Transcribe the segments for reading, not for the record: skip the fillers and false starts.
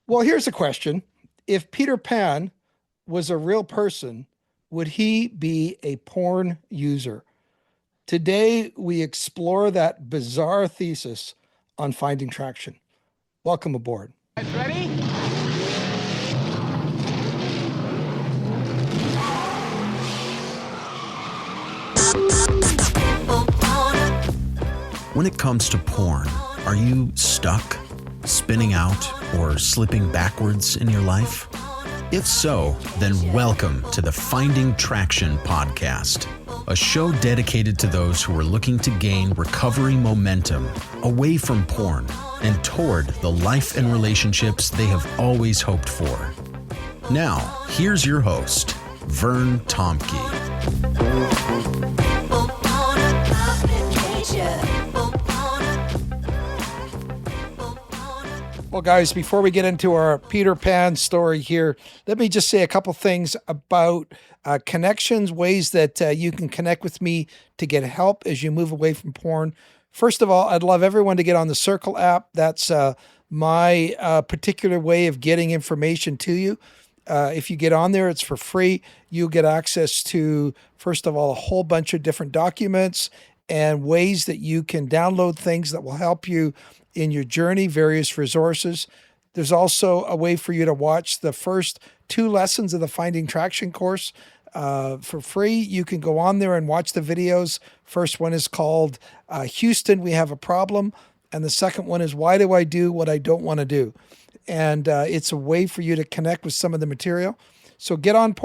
Well, here's a question. If Peter Pan was a real person, would he be a porn user? Today, we explore that bizarre thesis on finding traction. Welcome aboard. Guys ready? When it comes to porn, are you stuck, spinning out, or slipping backwards in your life? If so, then welcome to the Finding Traction podcast, a show dedicated to those who are looking to gain recovery momentum away from porn and toward the life and relationships they have always hoped for. Now, here's your host, Vern Tomke. Well, guys, before we get into our Peter Pan story here, let me just say a couple things about connections, ways that you can connect with me to get help as you move away from porn. First of all, I'd love everyone to get on the Circle app. That's my particular way of getting information to you. If you get on there, it's for free. You'll get access to, first of all, a whole bunch of different documents and ways that you can download things that will help you in your journey, various resources. There's also a way for you to watch the first 2 lessons of the Finding Traction course for free. You can go on there and watch the videos. First one is called Houston, We Have a Problem. And the second one is Why Do I Do What I Don't Want to Do? And it's a way for you to connect with some of the material. So get on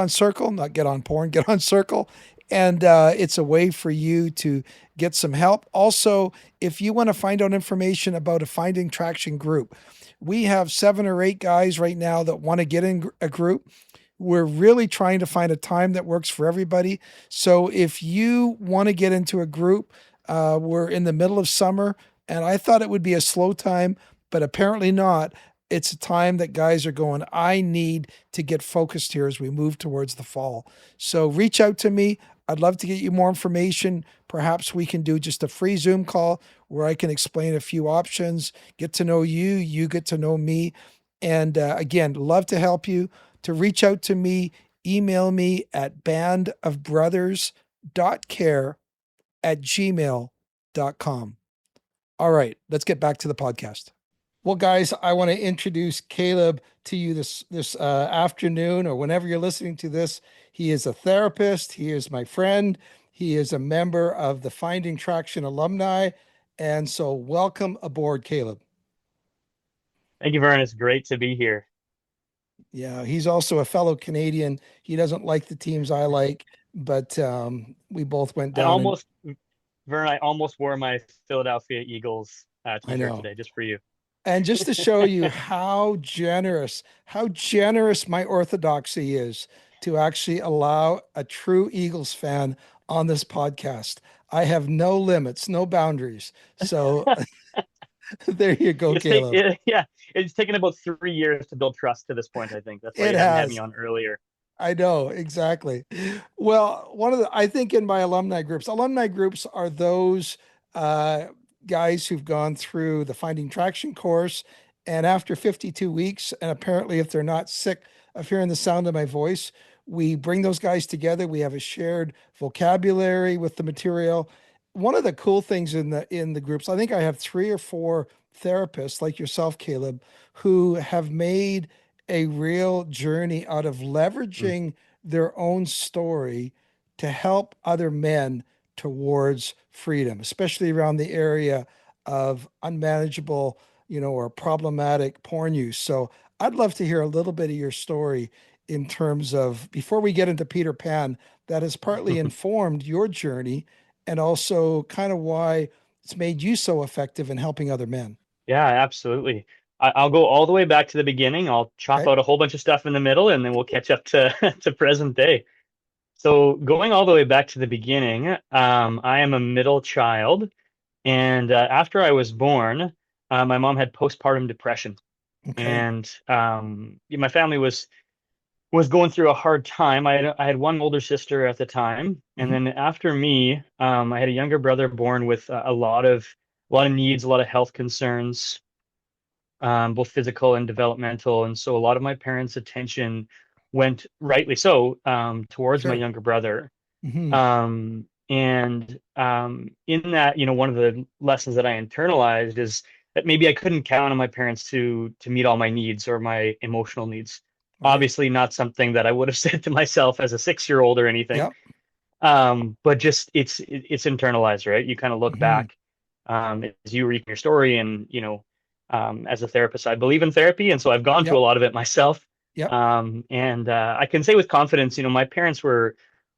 Circle, not get on porn, get on Circle. And it's a way for you to get some help. Also, if you want to find out information about a Finding Traction group, we have 7 or 8 guys right now that want to get in a group. We're really trying to find a time that works for everybody. So if you want to get into a group, we're in the middle of summer, and I thought it would be a slow time, but apparently not. It's a time that guys are going, I need to get focused here as we move towards the fall. So reach out to me. I'd love to get you more information. Perhaps we can do just a free Zoom call where I can explain a few options, get to know you, you get to know me. And again, love to help you. To reach out to me, email me at bandofbrothers.care@gmail.com. All right, let's get back to the podcast. Well, guys, I want to introduce Caleb to you this afternoon or whenever you're listening to this. He is a therapist. He is my friend. He is a member of the Finding Traction alumni. And so welcome aboard, Caleb. Thank you, Vern. It's great to be here. Yeah, he's also a fellow Canadian. He doesn't like the teams I like, but we both went down. Vern, I almost wore my Philadelphia Eagles t-shirt today just for you. And just to show you how generous my orthodoxy is to actually allow a true Eagles fan on this podcast. I have no limits, no boundaries. So there you go, Caleb. It's taken about 3 years to build trust to this point, I think. That's why you haven't had me on earlier. I know, exactly. Well, I think in my alumni groups are those guys who've gone through the Finding Traction course, and after 52 weeks, and apparently if they're not sick of hearing the sound of my voice, we bring those guys together. We have a shared vocabulary with the material. One of the cool things in the groups, I think I have 3 or 4 therapists like yourself, Caleb, who have made a real journey out of leveraging their own story to help other men towards freedom, especially around the area of unmanageable, or problematic porn use. So I'd love to hear a little bit of your story in terms of, before we get into Peter Pan, that has partly informed your journey and also kind of why it's made you so effective in helping other men. Yeah, absolutely. I'll go all the way back to the beginning. I'll chop out a whole bunch of stuff in the middle, and then we'll catch up to, to present day. So going all the way back to the beginning, I am a middle child. And after I was born, my mom had postpartum depression. Okay. And my family was going through a hard time. I had one older sister at the time. And then after me, I had a younger brother born with a lot of needs, a lot of health concerns. both physical and developmental. And so a lot of my parents' attention went, rightly so, towards my Sure. younger brother. Hmm. In that, one of the lessons that I internalized is that maybe I couldn't count on my parents to meet all my needs or my emotional needs. Right. Obviously, not something that I would have said to myself as a 6-year-old or anything. Yep. But just it's internalized, right? You kind of look Hmm. back, as you read your story, and as a therapist, I believe in therapy, and so I've gone to a Yep. lot of it myself. Yep. And I can say with confidence, my parents were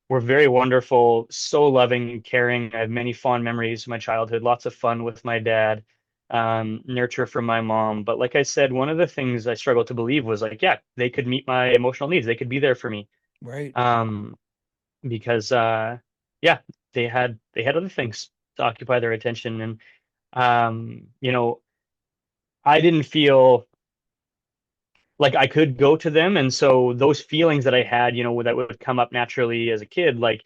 very wonderful, so loving and caring. I have many fond memories of my childhood, lots of fun with my dad, nurture from my mom. But like I said, one of the things I struggled to believe was like, yeah, they could meet my emotional needs. They could be there for me. Right. Um, because yeah, they had other things to occupy their attention. And I didn't feel like I could go to them. And so those feelings that I had, that would come up naturally as a kid, like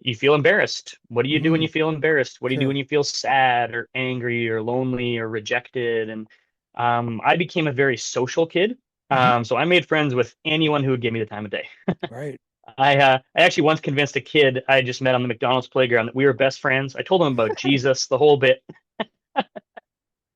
you feel embarrassed. What do you do when Hmm. you feel embarrassed? What do you do Sure. when you feel sad or angry or lonely or rejected? And I became a very social kid. Hmm. So I made friends with anyone who would give me the time of day. Right. I actually once convinced a kid I just met on the McDonald's playground that we were best friends. I told him about Jesus, the whole bit.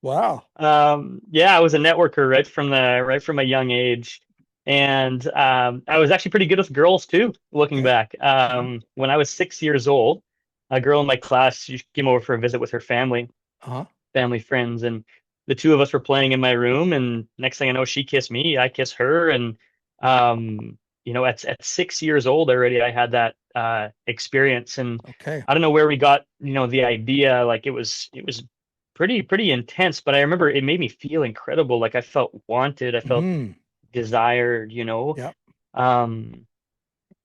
Wow. Yeah, I was a networker right from a young age, and I was actually pretty good with girls too. Looking Okay. back, Hmm. when I was 6 years old, a girl in my class, she came over for a visit with her Uh-huh. family friends, and the two of us were playing in my room. And next thing I know, she kissed me, I kiss her, and at 6 years old already, I had that experience. And Okay. I don't know where we got the idea. Like it was pretty intense, but I remember it made me feel incredible. Like I felt wanted, I felt Hmm. desired. Yep. Um,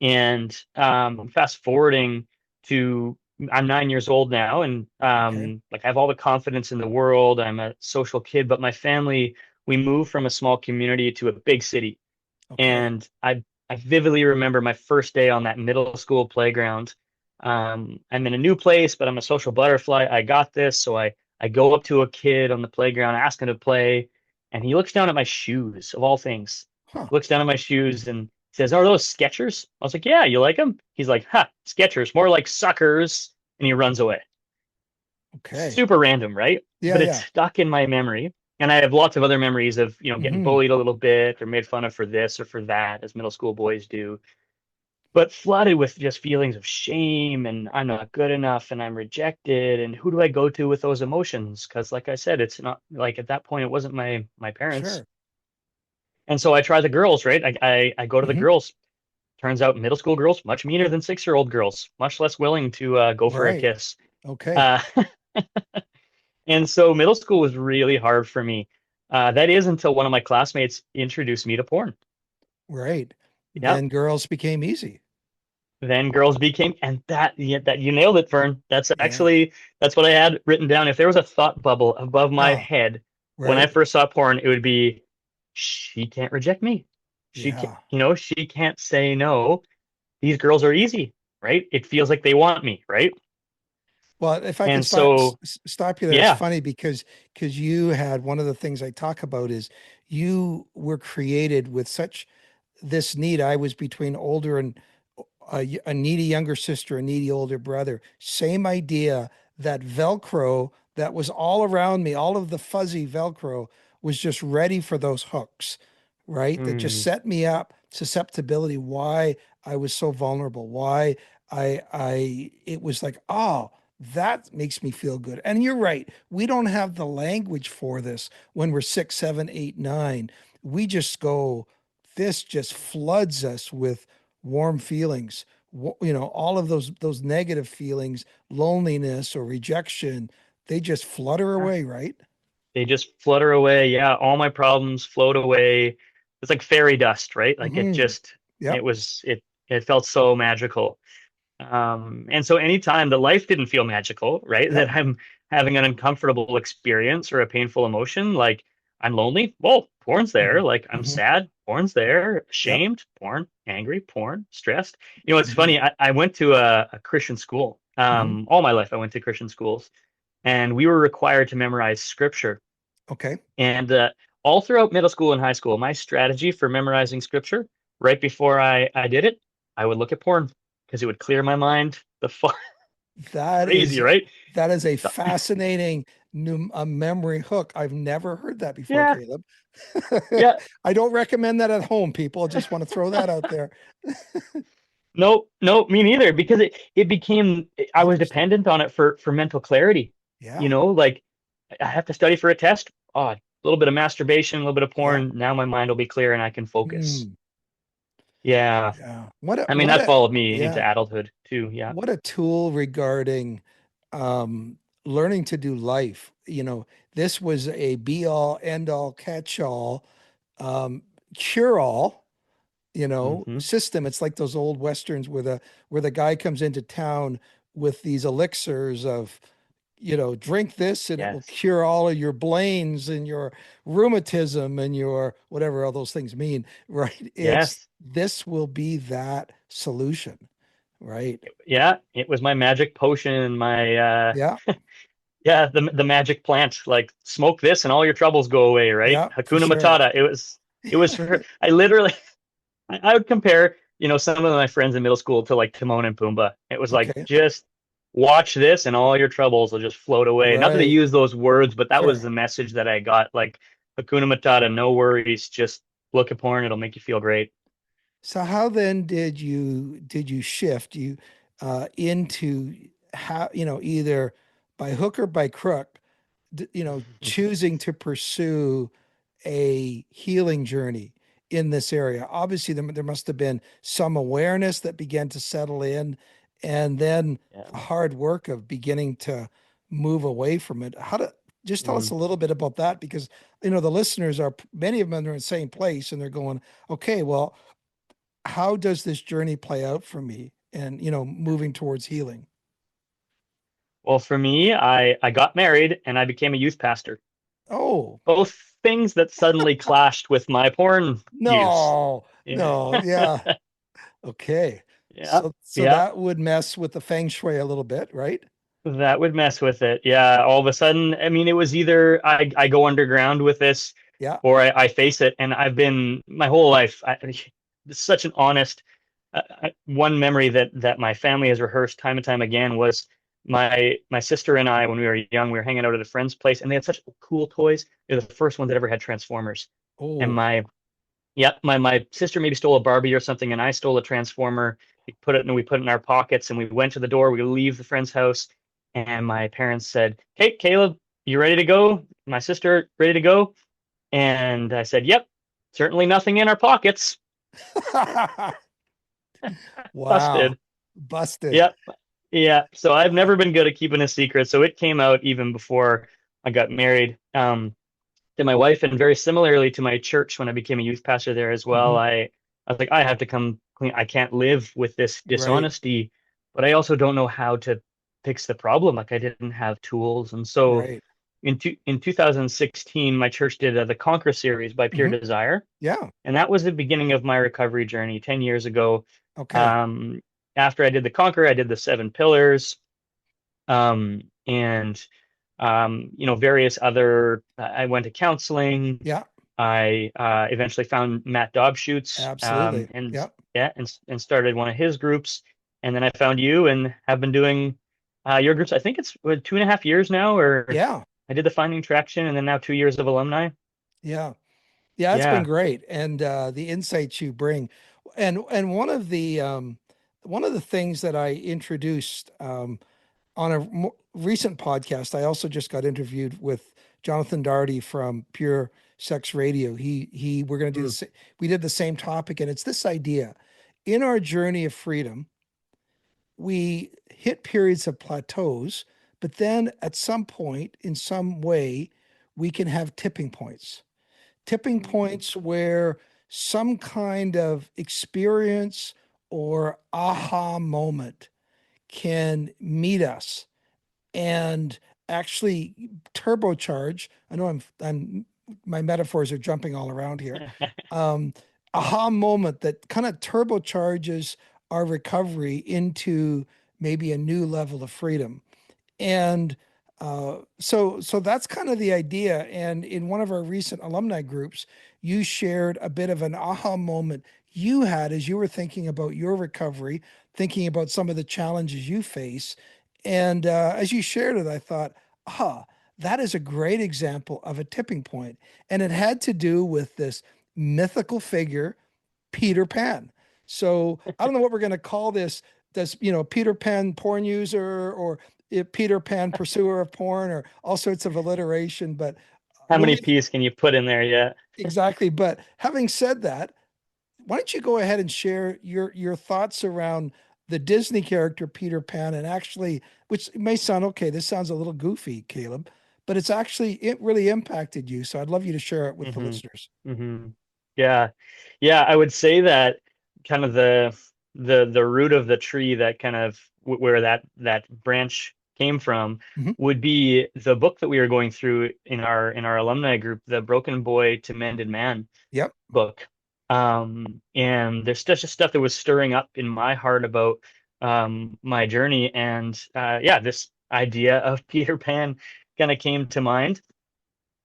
and fast forwarding to I'm 9 years old now, and Okay. like I have all the confidence in the world. I'm a social kid, but my family, we moved from a small community to a big city. Okay. And I vividly remember my first day on that middle school playground. I'm in a new place, but I'm a social butterfly. I got this. So I go up to a kid on the playground, ask him to play, and he looks down at my shoes, of all things. Huh. Looks down at my shoes and says, "Are those Skechers?" I was like, "Yeah, you like them?" He's like, "Ha, Skechers, more like suckers." And he runs away. Okay. Super random, right? Yeah. But it's Yeah. stuck in my memory. And I have lots of other memories of, getting Hmm. bullied a little bit or made fun of for this or for that, as middle school boys do, but flooded with just feelings of shame and I'm not good enough and I'm rejected. And who do I go to with those emotions? Because, like I said, it's not like at that point, it wasn't my parents. Sure. And so I try the girls, right? I go to the Hmm. girls. Turns out middle school girls, much meaner than 6-year-old girls, much less willing to go for a Right. kiss. Okay. Uh, And so middle school was really hard for me. That is until one of my classmates introduced me to porn. Right. Yep. Then girls became easy. Then girls became, and that you nailed it, Vern. Yeah. That's what I had written down. If there was a thought bubble above my Oh, head when I right. first saw porn, it would be, she can't reject me. She can't, Yeah. she can't say no. These girls are easy, right? It feels like they want me, right? Well, if I could And so, stop you there, it's yeah. funny because you had one of the things I talk about is you were created with such this need. I was between older and a needy younger sister, a needy older brother. Same idea that Velcro that was all around me, all of the fuzzy Velcro was just ready for those hooks, right? That just Hmm. set me up, susceptibility, why I was so vulnerable, why it was like, oh, that makes me feel good. And you're right. We don't have the language for this when we're 6, 7, 8, 9. We just go, this just floods us with warm feelings. All of those negative feelings, loneliness or rejection, they just flutter away, right? They just flutter away. Yeah, all my problems float away. It's like fairy dust, right? Like Hmm. it Yep. was, it felt so magical. And so anytime that life didn't feel magical, right? Yep. That I'm having an uncomfortable experience or a painful emotion, like I'm lonely, well, porn's there. Hmm. Like I'm Hmm. sad, porn's there. Yep. Ashamed, porn. Angry, porn. Stressed. It's Hmm. funny. I went to a Christian school. Hmm. All my life I went to Christian schools, and we were required to memorize scripture. Okay. And all throughout middle school and high school, my strategy for memorizing scripture, right before I did it, I would look at porn because it would clear my mind. That Crazy, is right? that is a fascinating new memory hook. I've never heard that before, Yeah, Caleb. yeah. I don't recommend that at home, people. Just want to throw that out there. No, no, me neither. Because it became I was Interesting. dependent on it for mental clarity. Yeah. Like I have to study for a test. Oh, a little bit of masturbation, a little bit of Yeah. porn. Now my mind will be clear and I can focus. Mm, Yeah. yeah. I mean, that followed me into adulthood too. Yeah. What a tool regarding learning to do life. This was a be all, end all, catch all, um, cure all, Hmm. system. It's like those old westerns where the guy comes into town with these elixirs of, drink this and it will Yes. cure all of your blains and your rheumatism and your whatever all those things mean, right? It's Yes. this will be that solution, right? Yeah. It was my magic potion, my Yeah, yeah, the magic plant. Like smoke this and all your troubles go away, right? yeah, for Hakuna sure. Matata. It was for I literally I would compare, some of my friends in middle school to like Timon and Pumbaa. It was like Okay, just watch this and all your troubles will just float away. Not that they right, use those words, but that was sure. the message that I got. Like Hakuna Matata, no worries, just look at porn, it'll make you feel great. So how then did you shift you into how, either by hook or by crook, choosing to pursue a healing journey in this area? Obviously, there must have been some awareness that began to settle in, and then Yeah. the hard work of beginning to move away from it. How to just tell us Mm. a little bit about that, because the listeners are many of them are in the same place and they're going, okay, well, how does this journey play out for me? And moving towards healing. Well, for me, I got married and I became a youth pastor. Oh, Both things that suddenly clashed with my porn use. no, Yeah. no, yeah. Okay. Yeah. So Yeah. that would mess with the feng shui a little bit, right? That would mess with it. Yeah. All of a sudden, I mean, it was either I go underground with this Yeah. or I face it. And I've been my whole life, it's such an honest, one memory that my family has rehearsed time and time again was my sister and I, when we were young, we were hanging out at a friend's place and they had such cool toys. They're the first ones that ever had Transformers. And Oh, my sister maybe stole a Barbie or something, and I stole a Transformer. We put it in our pockets, and we went to the door. We leave the friend's house, and my parents said, "Hey, Caleb, you ready to go? My sister ready to go?" And I said, "Yep, certainly nothing in our pockets." wow. Busted. Busted. Yep, yeah. So I've never been good at keeping a secret. So it came out even before I got married. To my wife, and very similarly to my church when I became a youth pastor there as well. Mhm. I was like, I have to come clean. I can't live with this Right. dishonesty, but I also don't know how to fix the problem. Like I didn't have tools, and so Right. in 2016, my church did the Conquer series by Pure Hmm. Desire, Yeah. and that was the beginning of my recovery journey 10 years ago. Okay. Um, After I did the Conquer, I did the Seven Pillars, and various other. I went to counseling. Yeah. I eventually found Matt Dobschuetz, Absolutely. and Yeah. yeah, and started one of his groups, and then I found you and have been doing your groups. I think it's 2.5 years now, or Yeah. I did the Finding Traction, and then now 2 years of alumni. Yeah. Yeah, it's been Yeah. great, and the insights you bring, and one of the things that I introduced on a recent podcast, I also just got interviewed with Jonathan Darty from Pure Sex Radio. He we're going to do Mm. this. We did the same topic, and it's this idea: in our journey of freedom, we hit periods of plateaus, but then at some point, in some way, we can have tipping Mhm. points where some kind of experience or aha moment can meet us and actually turbocharge. I know I'm my metaphors are jumping all around here. Um, Aha moment that kind of turbocharges our recovery into maybe a new level of freedom. And So that's kind of the idea. And in one of our recent alumni groups, you shared a bit of an aha moment you had as you were thinking about your recovery, thinking about some of the challenges you face. And as you shared it, I thought, ah, that is a great example of a tipping point. And it had to do with this mythical figure, Peter Pan. So I don't know what we're going to call this. Does, Peter Pan porn user, or Peter Pan pursuer of porn, or all sorts of alliteration, but How we'll many leave P's can you put in there? Yeah. exactly. But having said that, why don't you go ahead and share your thoughts around the Disney character Peter Pan, and actually, which may sound okay, this sounds a little goofy, Caleb, but it really impacted you. So I'd love you to share it with the hmm listeners. hmm Yeah. Yeah, I would say that kind of the root of the tree that kind of where that branch came from Hmm. would be the book that we were going through in our alumni group, the Broken Boy to Mended Man Yep. book. And there's just stuff that was stirring up in my heart about my journey, and yeah, this idea of Peter Pan kind of came to mind.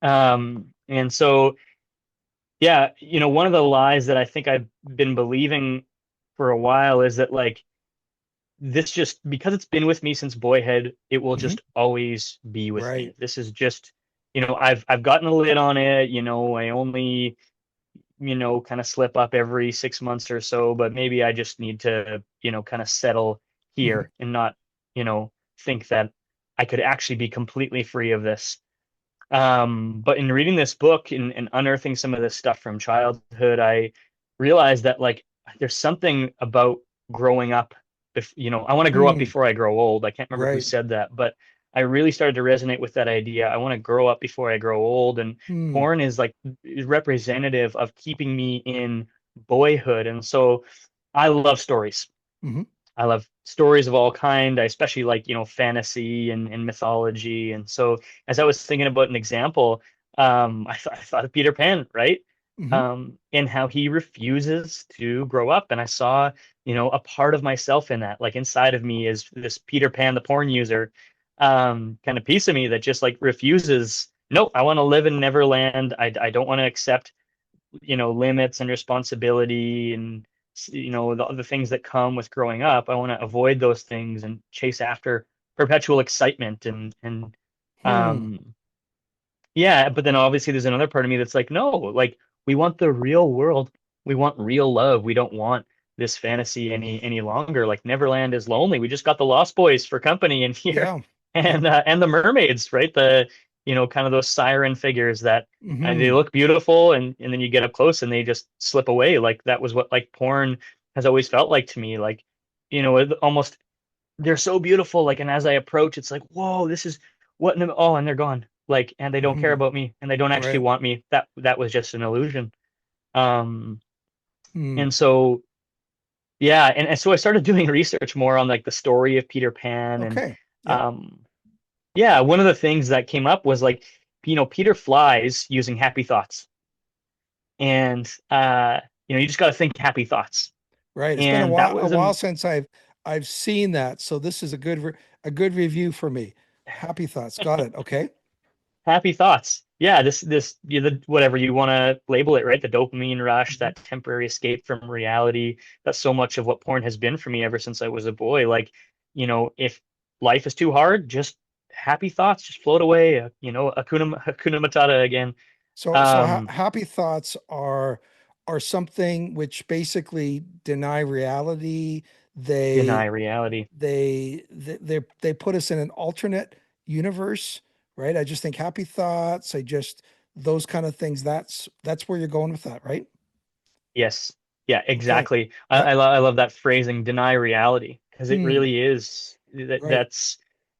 And so yeah, one of the lies that I think I've been believing for a while is that like this just because it's been with me since boyhood, it will Hmm. just always be with me. Right. This is just, I've gotten a lid on it, I only, kind of slip up every 6 months or so, but maybe I just need to, kind of settle Hmm. here and not, think that I could actually be completely free of this. But in reading this book and unearthing some of this stuff from childhood, I realized that like there's something about growing up. I want to grow up Mm, before I grow old. I can't remember who right. said that, but I really started to resonate with that idea. I want to grow up before I grow old, and Mm, porn is representative of keeping me in boyhood. And so I love stories. hmm. I love stories of all kind. I especially like, fantasy and mythology. And so as I was thinking about an example, I thought of Peter Pan, right? Hmm. And how he refuses to grow up. And I saw, a part of myself in that. Like inside of me is this Peter Pan, the porn user, kind of piece of me that just like refuses. No, I want to live in Neverland. I don't want to accept limits and responsibility and the things that come with growing up. I want to avoid those things and chase after perpetual excitement and Hmm. um yeah, but then obviously there's another part of me that's like, no, like we want the real world. We want real love. We don't want this fantasy any longer. Like Neverland is lonely. We just got the Lost Boys for company in here, Yeah. Yep. and the mermaids, right? The kind of those siren figures that they Hmm. look beautiful, and then you get up close and they just slip away. Like that was what like porn has always felt like to me. Like almost they're so beautiful. Like, and as I approach, it's like, whoa, this is what? Oh, and they're gone. Like, and they don't care Hmm. about me, and they don't actually Right. want me. That was just an illusion. Um, Hmm. and so yeah, and so I started doing research more on like the story of Peter Pan, and Okay. Yep. um, yeah, one of the things that came up was like, Peter flies using happy thoughts, and you just got to think happy thoughts, Right. It's been and that a was while since I've seen that. So this is a good review for me. Happy thoughts. Got it. Okay. happy thoughts. Yeah, this whatever you want to label it, right? The dopamine rush, Mhm. that temporary escape from reality. That's so much of what porn has been for me ever since I was a boy. Like, if life is too hard, just happy thoughts, just float away. Hakuna Matata again. So Um, happy thoughts are something which basically deny reality. Deny They reality. they put us in an alternate universe, right? I just think happy thoughts. I just those kind of things. That's where you're going with that, right? Yes. Yeah, Okay. exactly. Yep. I love that phrasing, deny reality, because it Hmm. really is Right.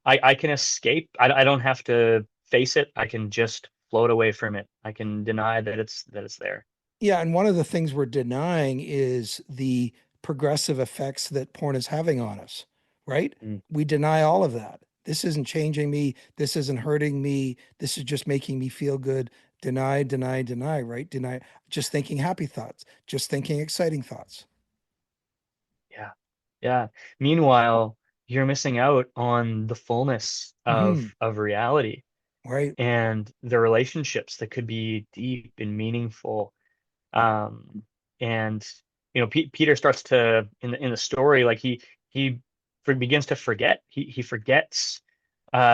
I can escape. I don't have to face it. I can just float away from it. I can deny that it's there. Yeah, and one of the things we're denying is the progressive effects that porn is having on us, right? Mm, We deny all of that. This isn't changing me. This isn't hurting me. This is just making me feel good. Deny, deny, deny, right? Deny, just thinking happy thoughts, just thinking exciting thoughts. yeah. Yeah. Meanwhile, you're missing out on the fullness Hmm. of reality Right. and the relationships that could be deep and meaningful. Um, and Peter starts to in the story, like he begins to forget. He forgets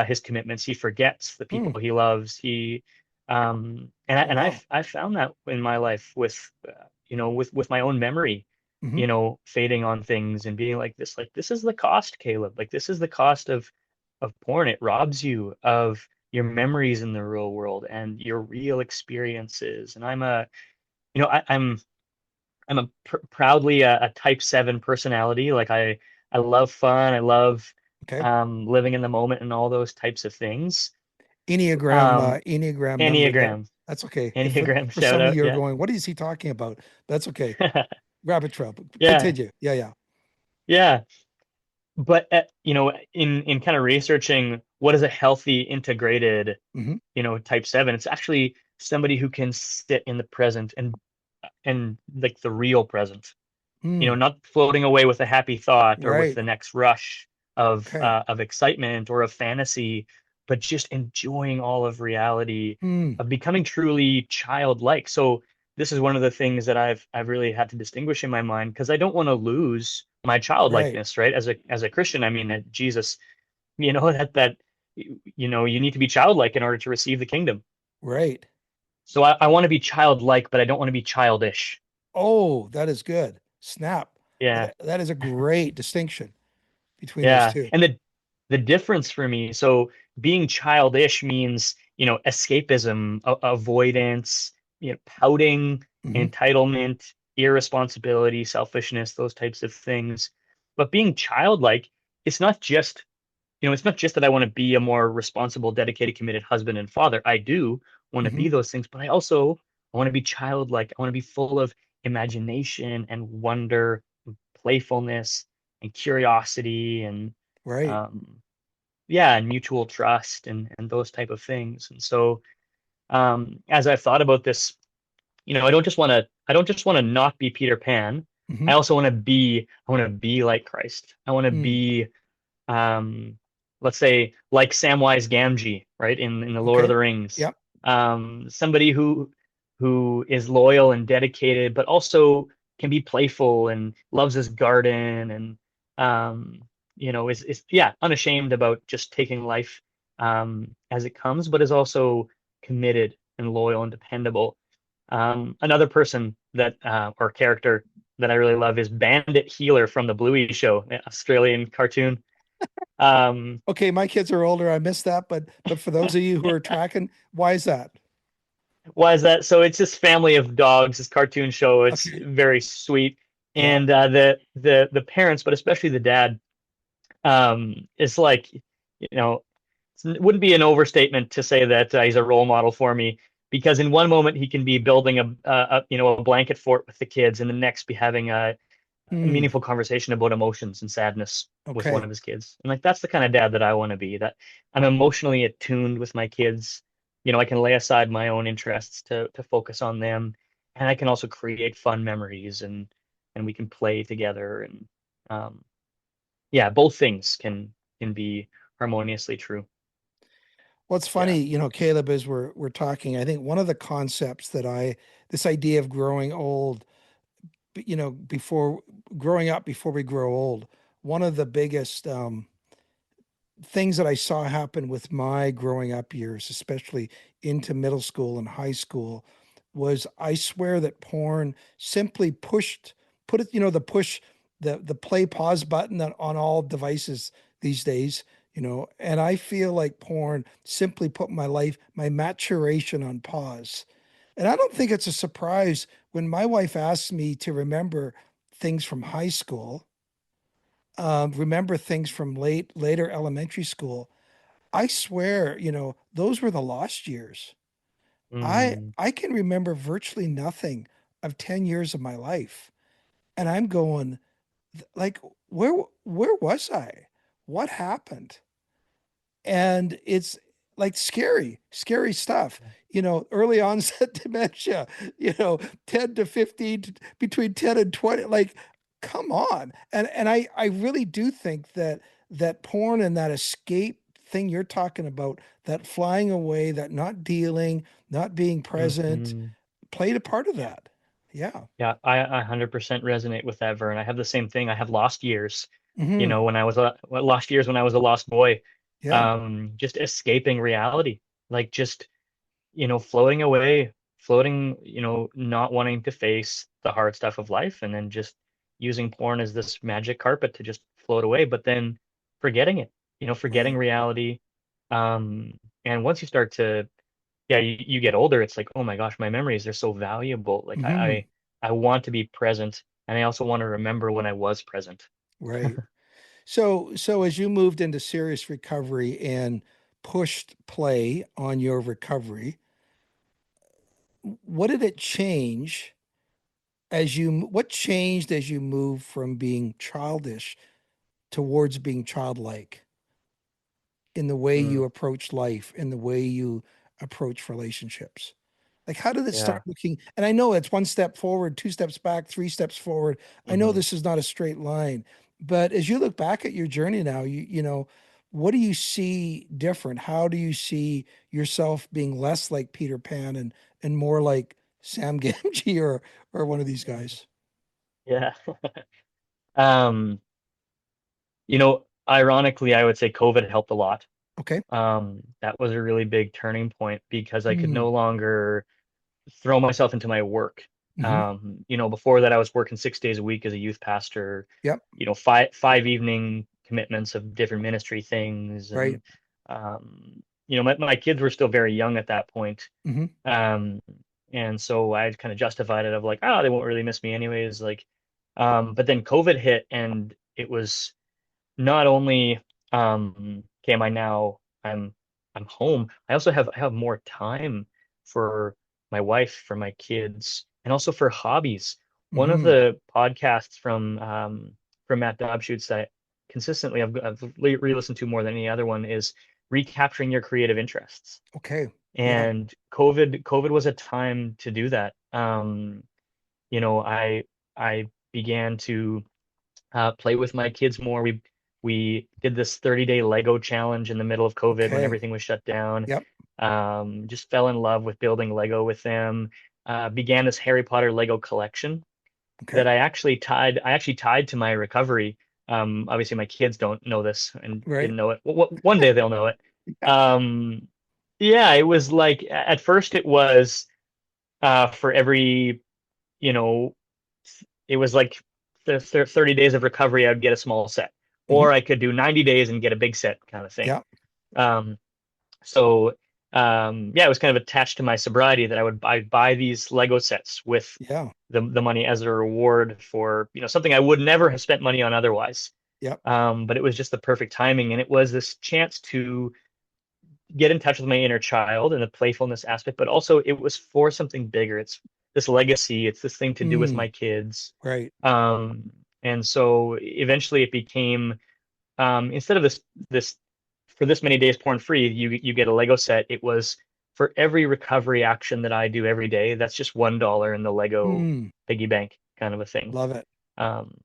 his commitments. He forgets the Hmm. people he loves. Oh, wow. I found that in my life with with my own memory, Hmm. fading on things and being like this is the cost, Caleb. Like this is the cost of porn. It robs you of your memories in the real world and your real experiences. And I'm a proudly a type 7 personality. Like I love fun. I love Okay. living in the moment and all those types of things. Enneagram, Um, Enneagram member there. Enneagram, That's okay. If Enneagram for shout some of out. you are Yeah. going, what is he talking about? That's okay. Rabbit trail. Yeah. Continue. Yeah, yeah. Yeah. But in kind of researching what is a healthy integrated, Hmm. type 7, it's actually somebody who can sit in the present and like the real present. Hmm. Not floating away with a happy thought or with Right. the next rush Okay. of excitement or of fantasy, but just enjoying all of reality, Hmm. of becoming truly childlike. So this is one of the things that I've really had to distinguish in my mind because I don't want to lose my Right. childlikeness, right? As a Christian, I mean that Jesus, that you need to be childlike in order to receive the kingdom. Right. So I want to be childlike, but I don't want to be childish. Oh, that is good. Snap. Yeah. That is a great distinction between those Yeah, two. and the difference for me, so being childish means, escapism, avoidance, pouting, Hmm. entitlement, irresponsibility, selfishness, those types of things. But being childlike, it's not just, it's not just that I want to be a more responsible, dedicated, committed husband and father. I do want to be Hmm. those things, but I want to be childlike. I want to be full of imagination and wonder, and playfulness and curiosity and Right. um, yeah, and mutual trust and those type of things. And so as I've thought about this, I don't just want to not be Peter Pan. Hmm. I also I want to be like Christ. I want to Hmm. be um, let's say like Samwise Gamgee, right, in the Lord of Okay. the Rings. Yep. Somebody who is loyal and dedicated, but also can be playful and loves his garden and is yeah, unashamed about just taking life as it comes, but is also committed and loyal and dependable. Another person that or character that I really love is Bandit Healer from the Bluey Show, an Australian cartoon. Um, Okay, my kids are older. I missed that, but for those of you who are tracking, why is that? why is that? So it's this family of dogs, this cartoon show. It's Okay. very sweet, Yeah. and the parents, but especially the dad, is like, it wouldn't be an overstatement to say that he's a role model for me because in one moment he can be building a blanket fort with the kids, and the next be having a Hmm. meaningful conversation about emotions and sadness with one Okay. of his kids. And like that's the kind of dad that I want to be, that I'm emotionally attuned with my kids. I can lay aside my own interests to focus on them. And I can also create fun memories and we can play together and um yeah, both things can be harmoniously true. Well, it's Yeah. funny, Caleb, as we're talking, I think one of the concepts this idea of growing old, before growing up before we grow old, one of the biggest things that I saw happen with my growing up years, especially into middle school and high school, was I swear that porn simply put it, the push, the play pause button on all devices these days, and I feel like porn simply put my maturation on pause. And I don't think it's a surprise when my wife asks me to remember things from high school, remember things from later elementary school. I swear, those were the lost years. Mm, I can remember virtually nothing of 10 years of my life. And I'm going like, where was I? What happened? And it's like scary stuff. Early onset dementia, 10 to 15, between 10 and 20, like, come on. And I really do think that that porn and that escape thing you're talking about, that flying away, that not dealing, not being present, Mhm. played a part of that. Yeah. Yeah, I 100% resonate with that, Vern. I have the same thing. I have lost years, Hmm. when I was lost years when I was a lost boy, Yeah. just escaping reality, like just, floating away, floating, not wanting to face the hard stuff of life, and then just using porn as this magic carpet to just float away, but then forgetting it, forgetting Right. reality. And once you start to, yeah, you get older, it's like, oh my gosh, my memories, they're so valuable. Like Hmm. I want to be present, and I also want to remember when I was present. Right. So as you moved into serious recovery and pushed play on your recovery, what did it change what changed as you moved from being childish towards being childlike in the way Mm, you approach life, in the way you approach relationships? Like, how did it start yeah. looking? And I know it's one step forward, two steps back, three steps forward. I know Hmm. this is not a straight line, but as you look back at your journey now, what do you see different? How do you see yourself being less like Peter Pan and more like Sam Gamgee or one of these guys? Yeah. Um, Ironically, I would say COVID helped a lot. Okay. That was a really big turning point because I could Mm, no longer throw myself into my work. hmm. Before that, I was working 6 days a week as a youth pastor, Yep. five evening commitments of different ministry things. Right. And, my kids were still very young at that point. Hmm. Um, and so I kind of justified it of like, oh, they won't really miss me anyways. Like, but then COVID hit, and it was not only am I now I'm home, I have more time for my wife, for my kids, and also for hobbies. One of Hmm. the podcasts from Matt Dobschuetz that consistently I've re-listened to more than any other one is recapturing your creative interests. Okay. Yeah. And COVID was a time to do that. You know, I began to play with my kids more. We did this 30-day Lego challenge in the middle of COVID when Okay. everything was shut down. Yep. Just fell in love with building Lego with them. Began this Harry Potter Lego collection Okay. that I actually tied to my recovery. Obviously my kids don't know this and Right. didn't know it. One day they'll know it. Yeah. Um, yeah, it was like at first it was for every, you know, it was like the 30 days of recovery, I would get a small set, Hmm. or I could do 90 days and get a big set kind of thing. Yeah. Um, so yeah, it was kind of attached to my sobriety that I'd buy these Lego sets with Yeah. the money as a reward for, something I would never have spent money on otherwise. Yep. But it was just the perfect timing, and it was this chance to get in touch with my inner child and the playfulness aspect, but also it was for something bigger. It's this legacy, it's this thing to do with Mm, my kids. right. And so eventually it became, instead of this for this many days porn free, you get a Lego set. It was for every recovery action that I do every day, that's just $1 in the Lego Mm, piggy bank kind of a thing. love it. Um,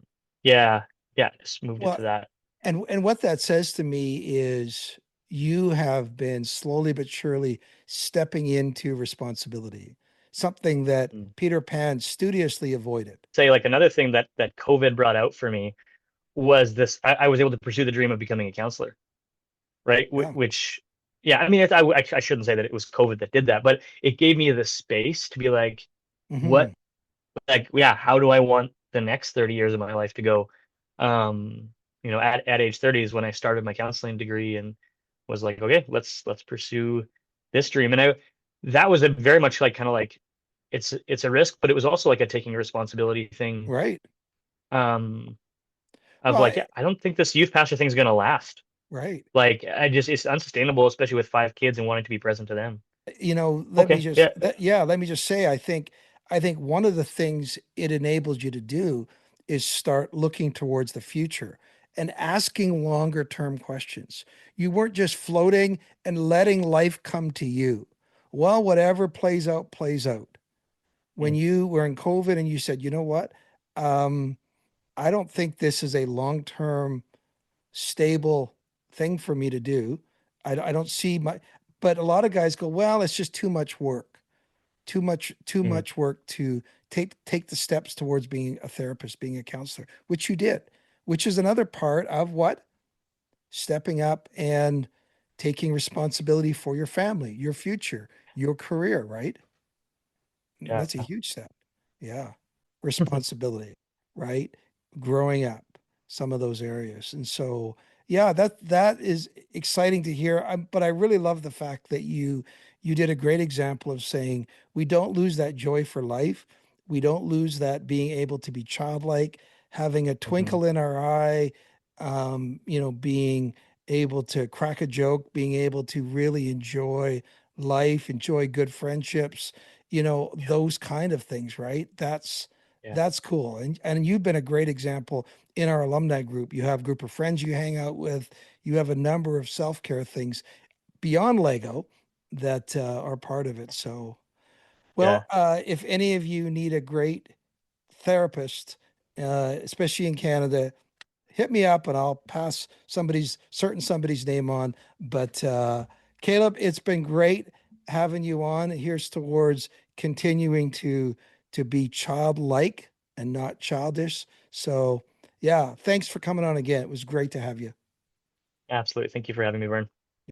yeah, yeah, just moved it Well, to that. and what that says to me is you have been slowly but surely stepping into responsibility, something that Mm. Peter Pan studiously avoided. Say like another thing that COVID brought out for me was this. I was able to pursue the dream of becoming a counselor, right? Yeah. Which, yeah, I mean, I shouldn't say that it was COVID that did that, but it gave me the space to be like, Hmm. what, like, yeah, how do I want the next 30 years of my life to go? Um, at age 30 is when I started my counseling degree and was like, okay, let's pursue this dream. And that was a very much like kind of like it's a risk, but it was also like a taking responsibility thing. Right. Um, of Well, like, yeah, I don't think this youth pastor thing's gonna last. right. Like, it's unsustainable, especially with 5 kids and wanting to be present to them. Okay, yeah, Let me just say, I think one of the things it enables you to do is start looking towards the future and asking longer term questions. You weren't just floating and letting life come to you. Well, whatever plays out, plays out. When mm, you were in COVID and you said, you know what? Um, I don't think this is a long term stable thing for me to do. I don't see my, but a lot of guys go, well, it's just too much work, too Mhm. much work to take the steps towards being a therapist, being a counselor, which you did, which is another part of what? Stepping up and taking responsibility for your family, your future, your career, right? Yeah. That's a huge step. Yeah. Responsibility, right? Growing up, some of those areas. And so, yeah, that is exciting to hear. But I really love the fact that you did a great example of saying we don't lose that joy for life. We don't lose that being able to be childlike, having a Mhm. twinkle in our eye, being able to crack a joke, being able to really enjoy life, enjoy good friendships, Yeah. those kind of things, right? Yeah. That's cool. And you've been a great example in our alumni group. You have a group of friends you hang out with. You have a number of self-care things beyond Lego that are part of it. So, Yeah. well, if any of you need a great therapist, especially in Canada, hit me up and I'll pass somebody's name on. But Caleb, it's been great having you on. Here's towards continuing to be childlike and not childish. So yeah, thanks for coming on again. It was great to have you. Absolutely. Thank you for having me, Vern.